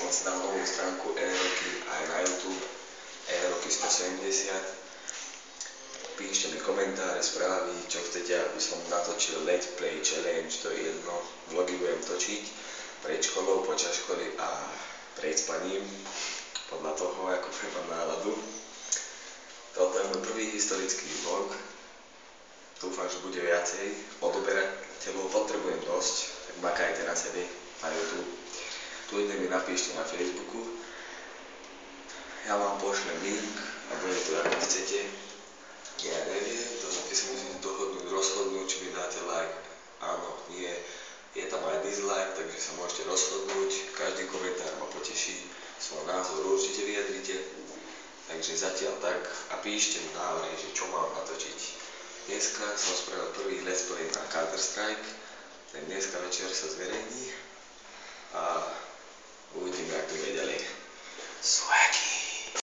som si dal novú stránku Aeroky aj na YouTube, Aeroky 170. Píšte mi komentáre, správy, čo chcete, aby som natočil Let's Play Challenge, to je jedno. Vlogy budem točiť pred školou, počas školy a pred spaním, podľa toho, ako mám náladu. Toto je môj prvý historický vlog. Dúfam, že bude viacej. Odoberateľov potrebujem dosť, tak makajte na sebe na YouTube. Kľudne mi napíšte na Facebooku. Ja vám pošlem link a bude to ako chcete. Ja neviem, to si musíte dohodnúť, rozhodnúť, či mi dáte like. Áno, nie. Je tam aj dislike, takže sa môžete rozhodnúť. Každý komentár ma poteší. Svoj názor určite vyjadrite. Takže zatiaľ tak a píšte mi návrhy, že čo mám natočiť. Dneska som spravil prvý let's play na Counter Strike. Ten dneska večer sa zverejní. A